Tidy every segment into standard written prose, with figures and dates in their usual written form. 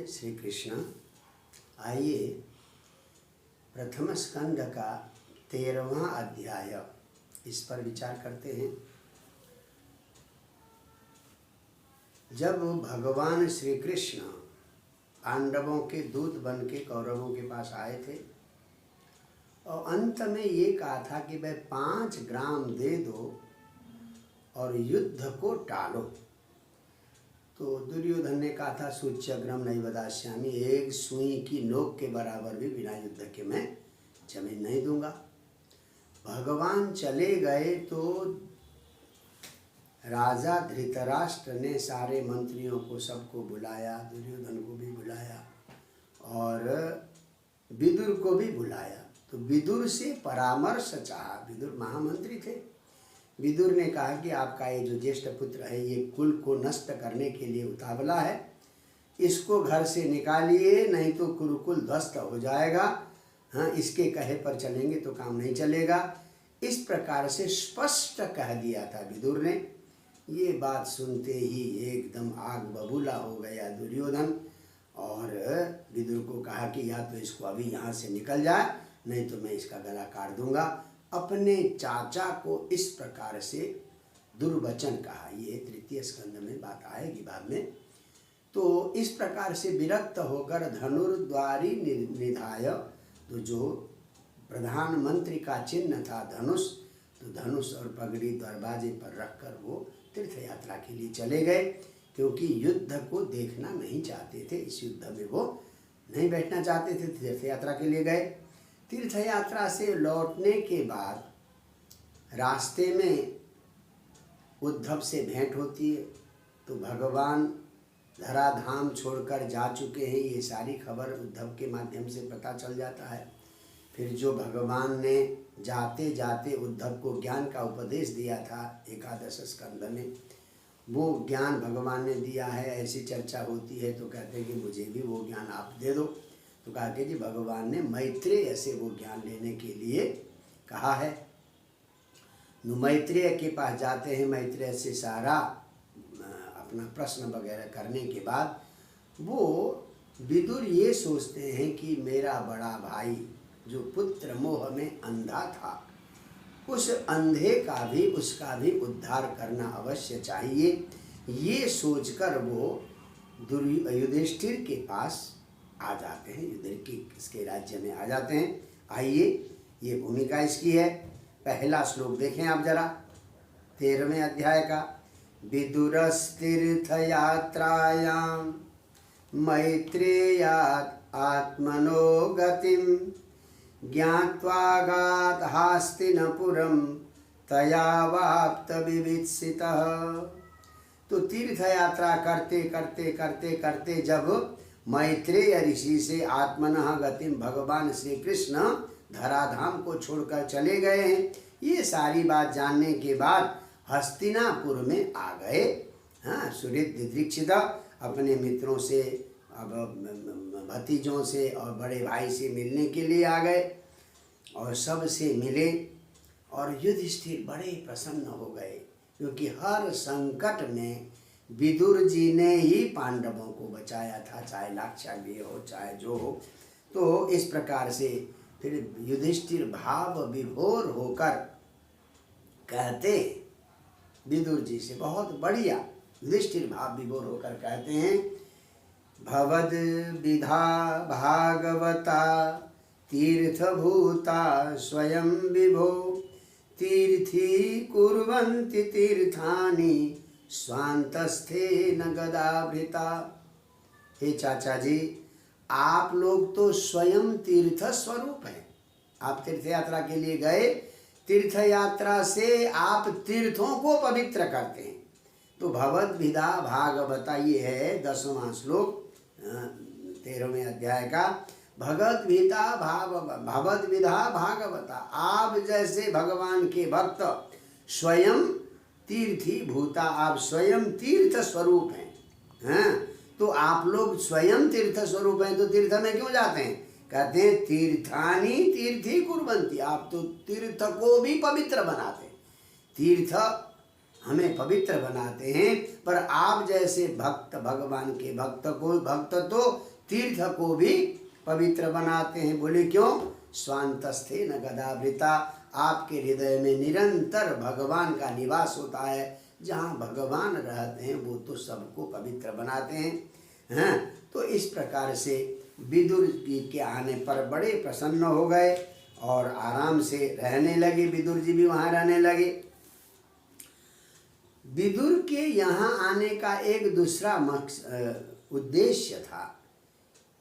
जय श्री कृष्ण। आइए प्रथम स्कंद का 13वां अध्याय इस पर विचार करते हैं। जब भगवान श्री कृष्ण पांडवों के दूत बन के कौरवों के पास आए थे और अंत में ये कहा था कि भाई 5 ग्राम दे दो और युद्ध को टालो, तो दुर्योधन ने कहा था सूच्यग्रम नहीं वदास्यामि, एक सुई की नोक के बराबर भी बिना युद्ध के मैं जमीन नहीं दूंगा। भगवान चले गए तो राजा धृतराष्ट्र ने सारे मंत्रियों को सबको बुलाया, दुर्योधन को भी बुलाया और विदुर को भी बुलाया। तो विदुर से परामर्श चाहा। विदुर महामंत्री थे। विदुर ने कहा कि आपका ये जो ज्येष्ठ पुत्र है ये कुल को नष्ट करने के लिए उतावला है, इसको घर से निकालिए नहीं तो कुरुकुल ध्वस्त हो जाएगा। हाँ, इसके कहे पर चलेंगे तो काम नहीं चलेगा। इस प्रकार से स्पष्ट कह दिया था विदुर ने। ये बात सुनते ही एकदम आग बबूला हो गया दुर्योधन और विदुर को कहा कि या तो इसको अभी यहाँ से निकल जाए नहीं तो मैं इसका गला काट दूंगा। अपने चाचा को इस प्रकार से दुर्वचन कहा। ये तृतीय स्कंद में बात आएगी बाद में। तो इस प्रकार से विरक्त होकर धनुर्द्वारी निधाय, तो जो प्रधानमंत्री का चिन्ह था धनुष, तो धनुष और पगड़ी दरवाजे पर रखकर वो तीर्थ यात्रा के लिए चले गए, क्योंकि युद्ध को देखना नहीं चाहते थे। इस युद्ध में वो नहीं बैठना चाहते थे, तीर्थ यात्रा के लिए गए। तीर्थ यात्रा से लौटने के बाद रास्ते में उद्धव से भेंट होती है, तो भगवान धराधाम छोड़कर जा चुके हैं, ये सारी खबर उद्धव के माध्यम से पता चल जाता है। फिर जो भगवान ने जाते जाते उद्धव को ज्ञान का उपदेश दिया था एकादश स्कंद में, वो ज्ञान भगवान ने दिया है। ऐसी चर्चा होती है तो कहते हैं कि मुझे भी वो ज्ञान आप दे दो। तो कहा कि जी भगवान ने मैत्रेय से वो ज्ञान लेने के लिए कहा है। मैत्रेय के पास जाते हैं, मैत्रेय से सारा अपना प्रश्न वगैरह करने के बाद वो विदुर ये सोचते हैं कि मेरा बड़ा भाई जो पुत्र मोह में अंधा था, उस अंधे का भी उसका भी उद्धार करना अवश्य चाहिए। ये सोचकर वो युधिष्ठिर के पास आ जाते हैं, युधिष्ठिर की इसके राज्य में आ जाते हैं। आइए, ये भूमिका इसकी है। पहला श्लोक देखें आप जरा 13वें अध्याय का। विदुरस्तीर्थ यात्रायां मैत्रेयात् आत्मनो गतिं ज्ञात्वा हास्तिनपुरं तया वाप्त विवित्सितः। तो तीर्थ यात्रा करते करते करते करते जब मैत्रेय ऋषि से आत्मनः गतिम, भगवान श्री कृष्ण धराधाम को छोड़कर चले गए हैं, ये सारी बात जानने के बाद हस्तिनापुर में आ गए। हाँ, सुहृद दिदृक्षित अपने मित्रों से, अब भतीजों से और बड़े भाई से मिलने के लिए आ गए और सब से मिले और युधिष्ठिर बड़े प्रसन्न हो गए, क्योंकि हर संकट में विदुर जी ने ही पांडवों को बचाया था, चाहे लाक्षागृह हो चाहे जो हो। तो इस प्रकार से फिर युधिष्ठिर भाव विभोर होकर कहते विदुर जी से, बहुत बढ़िया, युधिष्ठिर भाव विभोर होकर कहते हैं, भवद विधा भागवता तीर्थभूता स्वयं विभो तीर्थी कुर्वन्ति तीर्थानि स्वांतस्थे न गदाभृता। हे चाचा जी, आप लोग तो स्वयं तीर्थ स्वरूप हैं। आप तीर्थ यात्रा के लिए गए, तीर्थ यात्रा से आप तीर्थों को पवित्र करते हैं। तो भगवद विधा भागवता, ये है 10वां श्लोक 13वें अध्याय का। भगवद विधा भागवता, आप जैसे भगवान के भक्त स्वयं तीर्थी भूता, आप स्वयं तीर्थ स्वरूप हैं। हाँ, तो आप लोग स्वयं तीर्थ स्वरूप हैं तो तीर्थ में क्यों जाते हैं? कहते हैं तीर्थानि तीर्थी कुर्वन्ति, आप तो तीर्थ को भी पवित्र बनाते हैं। तीर्थ हमें पवित्र बनाते हैं, पर आप जैसे भक्त, भगवान के भक्त को, भक्त तो तीर्थ को भी पवित्र बनाते हैं। बोले क्यों? स्वांतस्थे न गदावृता, आपके हृदय में निरंतर भगवान का निवास होता है। जहाँ भगवान रहते हैं वो तो सबको पवित्र बनाते हैं। तो इस प्रकार से विदुर जी के आने पर बड़े प्रसन्न हो गए और आराम से रहने लगे। विदुर जी भी वहाँ रहने लगे। विदुर के यहाँ आने का एक दूसरा उद्देश्य था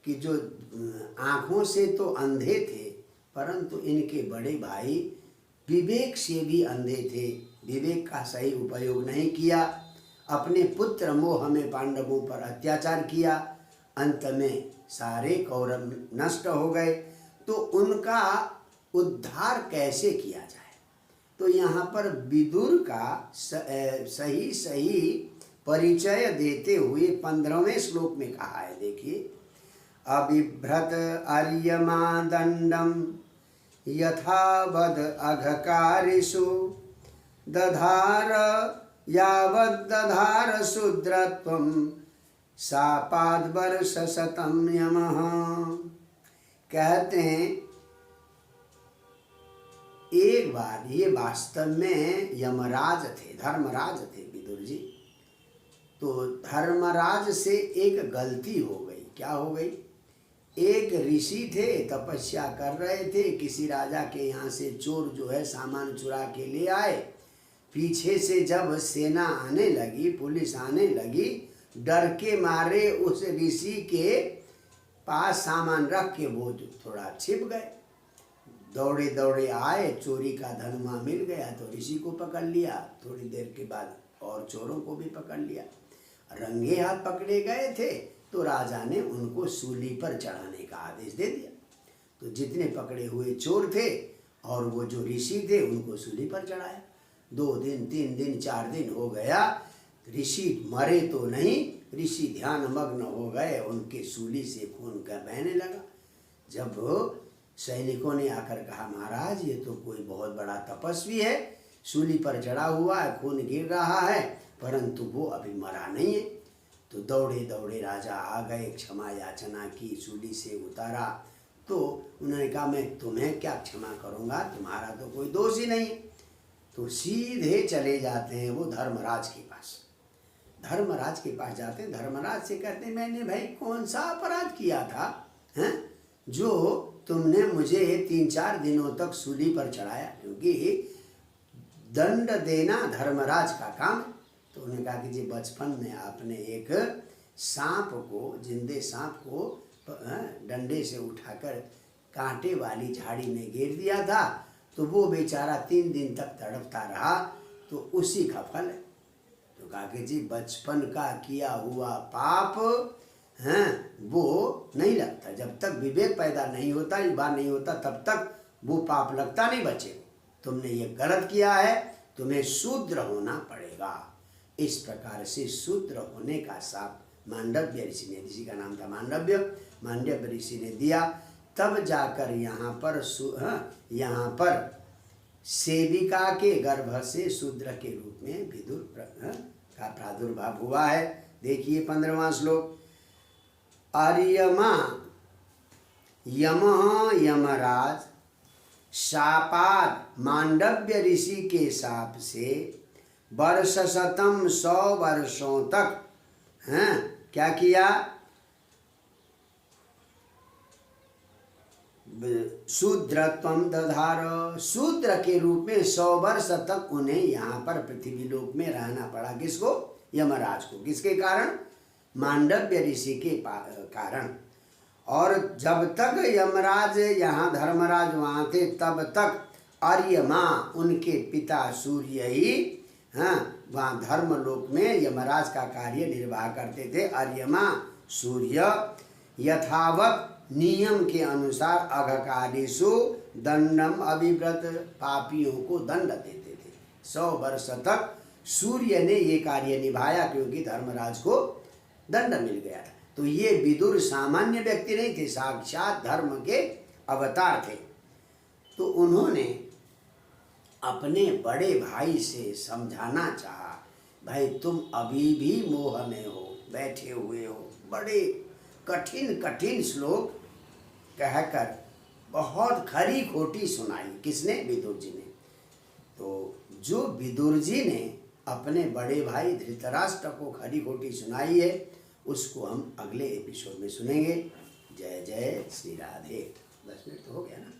कि जो आँखों से तो अंधे थे, परंतु इनके बड़े भाई विवेक से भी अंधे थे। विवेक का सही उपयोग नहीं किया, अपने पुत्र मोह में पांडवों पर अत्याचार किया, अंत में सारे कौरव नष्ट हो गए। तो उनका उद्धार कैसे किया जाए? तो यहाँ पर विदुर का सही परिचय देते हुए 15वें श्लोक में कहा है। देखिए, अबिभ्रत अर्यमा दंडम यथावद अघकारिषु दधार यावद दधार शूद्रत्वम सापाद वर्ष शतम यमः। कहते हैं एक बार ये वास्तव में यमराज थे, धर्मराज थे विदुर जी। तो धर्मराज से एक गलती हो गई। क्या हो गई? एक ऋषि थे, तपस्या कर रहे थे, किसी राजा के यहाँ से चोर जो है सामान चुरा के ले आए। पीछे से जब सेना आने लगी, पुलिस आने लगी, डर के मारे उस ऋषि के पास सामान रख के वो थोड़ा छिप गए। दौड़े दौड़े आए, चोरी का धन वहाँ मिल गया तो ऋषि को पकड़ लिया। थोड़ी देर के बाद और चोरों को भी पकड़ लिया। रंगे हाथ पकड़े गए थे तो राजा ने उनको सूली पर चढ़ाने का आदेश दे दिया। तो जितने पकड़े हुए चोर थे और वो जो ऋषि थे उनको सूली पर चढ़ाया। 2 दिन 3 दिन 4 दिन हो गया, ऋषि मरे तो नहीं, ऋषि ध्यान मग्न हो गए, उनके सूली से खून का बहने लगा। जब सैनिकों ने आकर कहा, महाराज ये तो कोई बहुत बड़ा तपस्वी है, सूली पर चढ़ा हुआ है, खून गिर रहा है, परंतु वो अभी मरा नहीं है। तो दौड़े दौड़े राजा आ गए, क्षमा याचना की, सूली से उतारा। तो उन्होंने कहा, मैं तुम्हें क्या क्षमा करूँगा, तुम्हारा तो कोई दोष ही नहीं। तो सीधे चले जाते हैं वो धर्मराज के पास। धर्मराज के पास जाते हैं, धर्मराज से कहते हैं, मैंने भाई कौन सा अपराध किया था हैं जो तुमने मुझे 3-4 दिनों तक सूली पर चढ़ाया? क्योंकि दंड देना धर्मराज का काम है। तो उन्होंने कहा कि जी बचपन में आपने एक सांप को, जिंदे सांप को डंडे से उठाकर कांटे वाली झाड़ी में गिर दिया था, तो वो बेचारा 3 दिन तक तड़पता रहा, तो उसी का फल है। तो कहा कि जी बचपन का किया हुआ पाप वो नहीं लगता। जब तक विवेक पैदा नहीं होता, युवा नहीं होता, तब तक वो पाप लगता नहीं बच्चे को। तुमने ये गलत किया है, तुम्हें शूद्र होना पड़ेगा। इस प्रकार से शूद्र होने का शाप मांडव्य ऋषि ने, ऋषि का नाम था मांडव्य ऋषि ने दिया। तब जाकर यहाँ पर सेविका के गर्भ से शूद्र के रूप में विदुर का प्रादुर्भाव हुआ है। देखिए 15वां श्लोक, अर्यमा यमः यमराज शापाद मांडव्य ऋषि के शाप से वर्ष शतम 100 वर्षों तक क्या किया? शूद्रत्वम दधार, शूद्र के रूप में 100 वर्ष तक उन्हें यहाँ पर पृथ्वी लोक में रहना पड़ा। किसको? यमराज को। किसके कारण? मांडव्य ऋषि के कारण। और जब तक यमराज यहाँ धर्मराज वहाँ थे, तब तक अर्यमा उनके पिता सूर्य ही वहाँ धर्मलोक में यमराज का कार्य निर्वाह करते थे। अर्यमा सूर्य यथावत नियम के अनुसार अघकारिषु दंडम अभिव्रत, पापियों को दंड देते थे। 100 वर्ष तक सूर्य ने ये कार्य निभाया, क्योंकि धर्मराज को दंड मिल गया था। तो ये विदुर सामान्य व्यक्ति नहीं थे, साक्षात धर्म के अवतार थे। तो उन्होंने अपने बड़े भाई से समझाना चाहा, भाई तुम अभी भी मोह में हो, बैठे हुए हो, बड़े कठिन कठिन श्लोक कहकर बहुत खरी खोटी सुनाई। किसने? विदुर जी ने। तो जो विदुर जी ने अपने बड़े भाई धृतराष्ट्र को खरी खोटी सुनाई है, उसको हम अगले एपिसोड में सुनेंगे। जय जय श्री राधे। 10 मिनट तो हो गया ना।